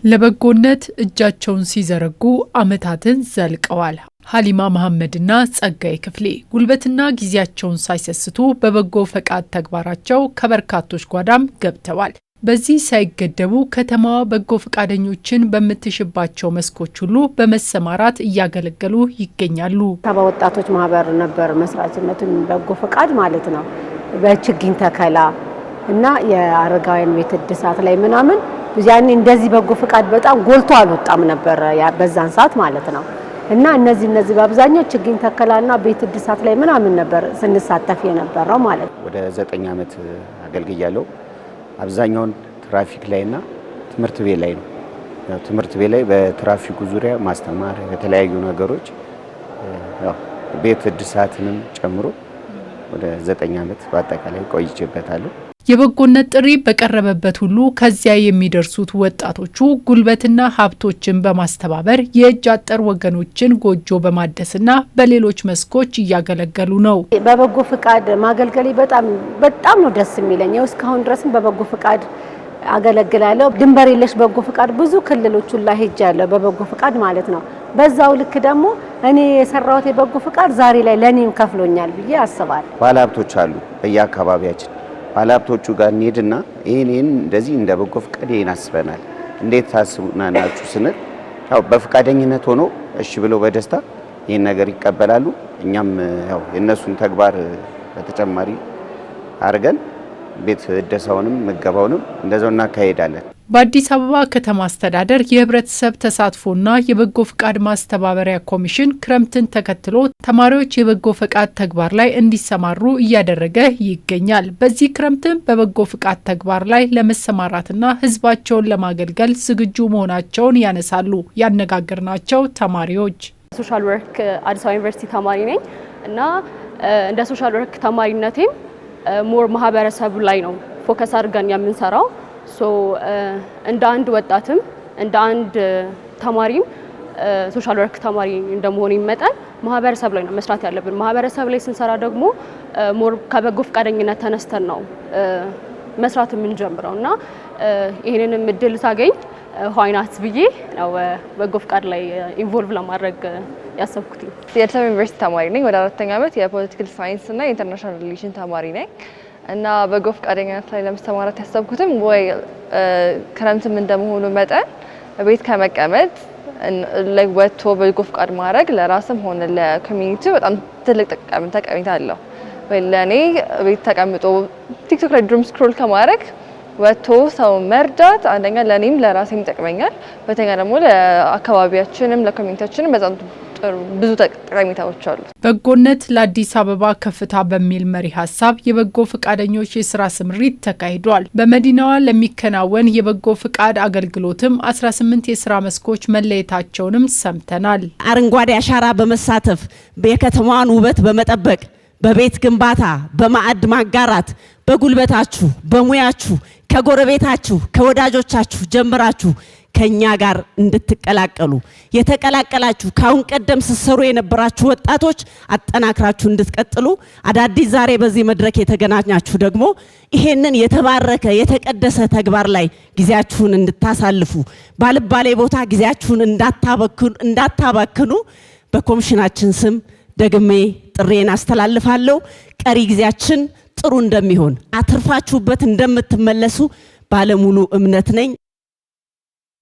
ለበጎነት እጃቸውን ሲዘረጉ አመታትን ዘልቀዋል። ሀሊማ መሐመድና ጸጋይ ክፍሌ ጉልበትና ጊዜያቸውን ሳይሰስቱ በበጎ ፈቃድ ተግባራቸው ከበርካቶች ጓዳም ገብተዋል። በዚህ ሳይገደቡ ከተማዋ በጎ ፈቃደኞችን በምትሽባቸው መስኮች ሁሉ በመሰማራት እያገለገሉ ይገኛሉ። ወጣቶች ማህበር ነበር መስራችነቱን በጎ ፈቃድ ማለት ነው። በችግኝ ተከላ እና የአረጋውያን ቤት እድሳት ላይ ምናምን ያኔ እንደዚህ በጎ ፈቃድ በጣም ጎልቶ አልወጣም ነበር በዛን ሰዓት ማለት ነው። እና እነዚህ በአብዛኛው ችግኝ ተከላና ቤት እድሳት ላይ ምናምን ነበር ስንሳተፍ የነበረው ማለት ነው። ወደ 9 ዓመት አገልግያለሁ። አብዛኛውን ትራፊክ ላይና ትምህርት ቤት ላይ ነው። ትምህርት ቤት ላይ በትራፊኩ ዙሪያ ማስተማር የተለያዩ ነገሮች ቤት እድሳትንም ጨምሮ ወደ 9 ዓመት በአጠቃላይ ቆይቼበታለሁ። የበጎነት ጥሪ በቀረበበት ሁሉ ከዚያ የሚደርሱት ወጣቶቹ ጉልበትና ሀብቶችን በማስተባበር የእጅ አጠር ወገኖችን ጎጆ በማደስና በሌሎች መስኮች እያገለገሉ ነው። በበጎ ፈቃድ ማገልገሌ በጣም ነው ደስ የሚለኝ። እስካሁን ድረስም በበጎ ፈቃድ አገለግላለሁ። ድንበር የለሽ በጎ ፈቃድ ብዙ ክልሎች ላይ ሄጃለሁ በበጎ ፈቃድ ማለት ነው። በዛው ልክ ደግሞ እኔ የሰራሁት የበጎ ፈቃድ ዛሬ ላይ ለኔም ከፍሎኛል ብዬ አስባለሁ። ባለሀብቶች አሉ በየአካባቢያችን። ባለሀብቶቹ ጋር እንሄድና ይሄን እንደዚህ እንደ በጎ ፈቃድ ይሄን አስበናል እንዴት ታስቡናላችሁ ስንል ያው በፈቃደኝነት ሆኖ እሺ ብለው በደስታ ይሄን ነገር ይቀበላሉ። እኛም ያው የነሱን ተግባር በተጨማሪ አርገን ቤት እደሳውንም ምገባውንም እንደዛው እናካሄዳለን። በአዲስ አበባ ከተማ አስተዳደር የህብረተሰብ ተሳትፎና የበጎ ፈቃድ ማስተባበሪያ ኮሚሽን ክረምትን ተከትሎ ተማሪዎች የበጎ ፈቃድ ተግባር ላይ እንዲሰማሩ እያደረገ ይገኛል። በዚህ ክረምትም በበጎ ፈቃድ ተግባር ላይ ለመሰማራትና ህዝባቸውን ለማገልገል ዝግጁ መሆናቸውን ያነሳሉ ያነጋገርናቸው ተማሪዎች። ሶሻል ወርክ አዲስ አበባ ዩኒቨርሲቲ ተማሪ ነኝ እና እንደ ሶሻል ወርክ ተማሪነቴም ሞር ማህበረሰቡ ላይ ነው ፎከስ አድርገን የምንሰራው። እንደ አንድ ወጣትም እንደ አንድ ተማሪም ሶሻል ወርክ ተማሪ እንደመሆኔ መጠን ማህበረሰብ ላይ ነው መስራት ያለብን። ማህበረሰብ ላይ ስንሰራ ደግሞ ሞር ከበጎ ፈቃደኝነት ተነስተን ነው መስራት የምንጀምረው እና ይሄንንም እድል ሳገኝ ሆይናት ብዬ ነው በጎ ፈቃድ ላይ ኢንቮልቭ ለማድረግ ያሰብኩት። የአዲስ አበባ ዩኒቨርሲቲ ተማሪ ነኝ። ወደ 4ኛ ዓመት የፖለቲካል ሳይንስ እና ኢንተርናሽናል ሪሌሽን ተማሪ ነኝ እና በጎ ፈቃደኝነት ላይ ለመስተማራት ያሰብኩትም ወይ ክረምትም እንደመሆኑ መጠን ቤት ከመቀመጥ ላይ ወጥቶ በጎ ፈቃድ ማድረግ ለራስም ሆነ ለኮሚኒቲ በጣም ትልቅ ጠቀሜታ አለው። ወይ ለኔ ቤት ተቀምጦ ቲክቶክ ላይ ድሩም ስክሮል ከማድረግ ወጥቶ ሰው መርዳት አንደኛ ለኔም ለራሴም ይጠቅመኛል፣ በተኛ ደግሞ ለአካባቢያችንም ለኮሚኒቲያችንም በጣም ብዙ ጠቀሜታዎች አሉ። በጎነት ለአዲስ አበባ ከፍታ በሚል መሪ ሀሳብ የበጎ ፈቃደኞች የስራ ስምሪት ተካሂዷል። በመዲናዋ ለሚከናወን የበጎ ፈቃድ አገልግሎትም 18 የስራ መስኮች መለየታቸውንም ሰምተናል። አረንጓዴ አሻራ በመሳተፍ የከተማዋን ውበት በመጠበቅ በቤት ግንባታ፣ በማዕድ ማጋራት፣ በጉልበታችሁ፣ በሙያችሁ ከጎረቤታችሁ ከወዳጆቻችሁ ጀምራችሁ ከኛ ጋር እንድትቀላቀሉ የተቀላቀላችሁ ካሁን ቀደም ሲሰሩ የነበራችሁ ወጣቶች አጠናክራችሁ እንድትቀጥሉ አዳዲስ ዛሬ በዚህ መድረክ የተገናኛችሁ ደግሞ ይሄንን የተባረከ የተቀደሰ ተግባር ላይ ጊዜያችሁን እንድታሳልፉ ባልባሌ ቦታ ጊዜያችሁን እንዳታባክኑ በኮሚሽናችን ስም ደግሜ ጥሬን አስተላልፋለሁ። ቀሪ ጊዜያችን ጥሩ እንደሚሆን አትርፋችሁበት እንደምትመለሱ ባለሙሉ እምነት ነኝ።